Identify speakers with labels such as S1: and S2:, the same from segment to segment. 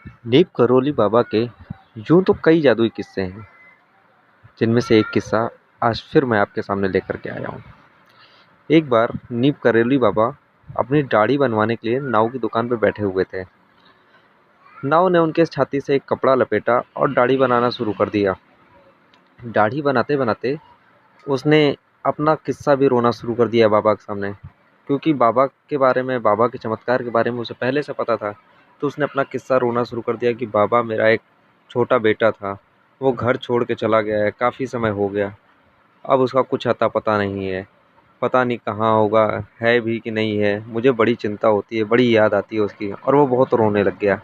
S1: नीम करोली बाबा के यूं तो कई जादुई किस्से हैं, जिनमें से एक किस्सा आज फिर मैं आपके सामने लेकर के आया हूँ। एक बार नीम करोली बाबा अपनी दाढ़ी बनवाने के लिए नाऊ की दुकान पर बैठे हुए थे। नाऊ ने उनके छाती से एक कपड़ा लपेटा और दाढ़ी बनाना शुरू कर दिया। दाढ़ी बनाते बनाते उसने अपना किस्सा भी रोना शुरू कर दिया बाबा के सामने, क्योंकि बाबा के चमत्कार के बारे में उसे पहले से पता था। तो उसने अपना किस्सा रोना शुरू कर दिया कि बाबा, मेरा एक छोटा बेटा था, वो घर छोड़ के चला गया है, काफ़ी समय हो गया। अब उसका कुछ अता पता नहीं है, पता नहीं कहाँ होगा, है भी कि नहीं है। मुझे बड़ी चिंता होती है, बड़ी याद आती है उसकी। और वो बहुत रोने लग गया।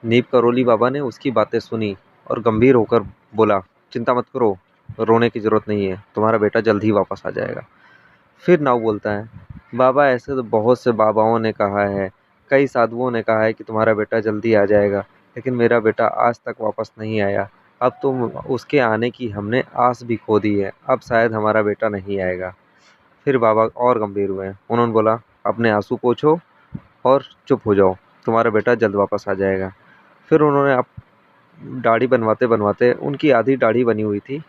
S1: नीप करोली बाबा ने उसकी बातें सुनी और गंभीर होकर बोला, चिंता मत करो, रोने की ज़रूरत नहीं है, तुम्हारा बेटा जल्द ही वापस आ जाएगा। फिर नाऊ बोलता है, बाबा, ऐसे तो बहुत से बाबाओं ने कहा है, कई साधुओं ने कहा है कि तुम्हारा बेटा जल्दी आ जाएगा, लेकिन मेरा बेटा आज तक वापस नहीं आया। अब तो उसके आने की हमने आस भी खो दी है, अब शायद हमारा बेटा नहीं आएगा। फिर बाबा और गंभीर हुए। उन्होंने बोला, अपने आंसू पोंछो और चुप हो जाओ, तुम्हारा बेटा जल्द वापस आ जाएगा। फिर उन्होंने दाढ़ी बनवाते बनवाते, उनकी आधी दाढ़ी बनी हुई थी,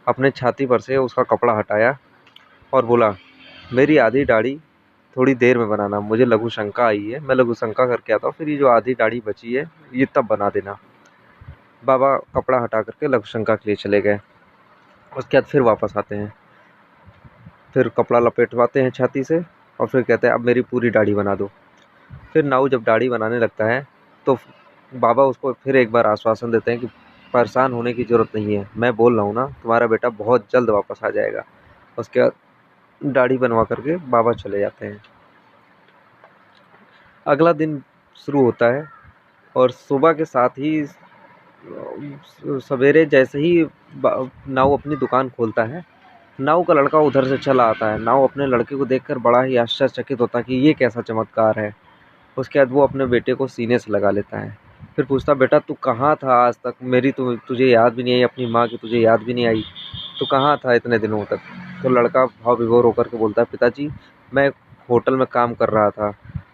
S1: अपने छाती पर से उसका कपड़ा हटाया और बोला, मेरी आधी दाढ़ी थोड़ी देर में बनाना, मुझे लघु शंका आई है, मैं लघु शंका करके आता हूँ, फिर ये जो आधी दाढ़ी बची है ये तब बना देना। बाबा कपड़ा हटा करके लघु शंका के लिए चले गए। उसके बाद फिर वापस आते हैं, फिर कपड़ा लपेटवाते हैं छाती से और फिर कहते हैं, अब मेरी पूरी दाढ़ी बना दो। फिर नाऊ जब दाढ़ी बनाने लगता है तो बाबा उसको फिर एक बार आश्वासन देते हैं कि परेशान होने की ज़रूरत नहीं है, मैं बोल रहा हूँ ना, तुम्हारा बेटा बहुत जल्द वापस आ जाएगा। उसके बाद दाढ़ी बनवा करके बाबा चले जाते हैं। अगला दिन शुरू होता है और सुबह के साथ ही सवेरे जैसे ही नाऊ अपनी दुकान खोलता है, नाऊ का लड़का उधर से चला आता है। नाऊ अपने लड़के को देखकर बड़ा ही आश्चर्यचकित होता है कि ये कैसा चमत्कार है। उसके बाद वो अपने बेटे को सीने से लगा लेता है। फिर पूछता, बेटा तू कहाँ था आज तक, मेरी तुझे याद भी नहीं आई, अपनी माँ की तुझे याद भी नहीं आई, तू कहाँ था इतने दिनों तक। तो लड़का भाव विभोर होकर के बोलता है, पिताजी, मैं होटल में काम कर रहा था,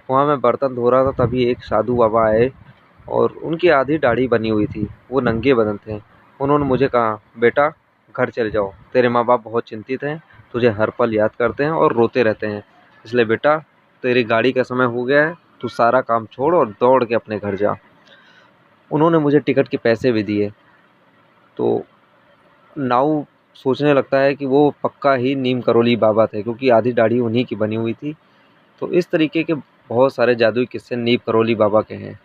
S1: वहाँ मैं बर्तन धो रहा था, तभी एक साधु बाबा आए और उनकी आधी दाढ़ी बनी हुई थी, वो नंगे बदन थे। उन्होंने मुझे कहा, बेटा घर चले जाओ, तेरे माँ बाप बहुत चिंतित हैं, तुझे हर पल याद करते हैं और रोते रहते हैं, इसलिए बेटा तेरी गाड़ी का समय हो गया है, तू सारा काम छोड़ और दौड़ के अपने घर जा। उन्होंने मुझे टिकट के पैसे भी दिए। तो नाऊ सोचने लगता है कि वो पक्का ही नीम करोली बाबा थे, क्योंकि आधी दाढ़ी उन्हीं की बनी हुई थी। तो इस तरीके के बहुत सारे जादुई किस्से नीम करोली बाबा के हैं।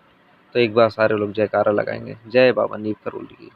S1: तो एक बार सारे लोग जयकारा लगाएंगे, जय बाबा नीम करोली की।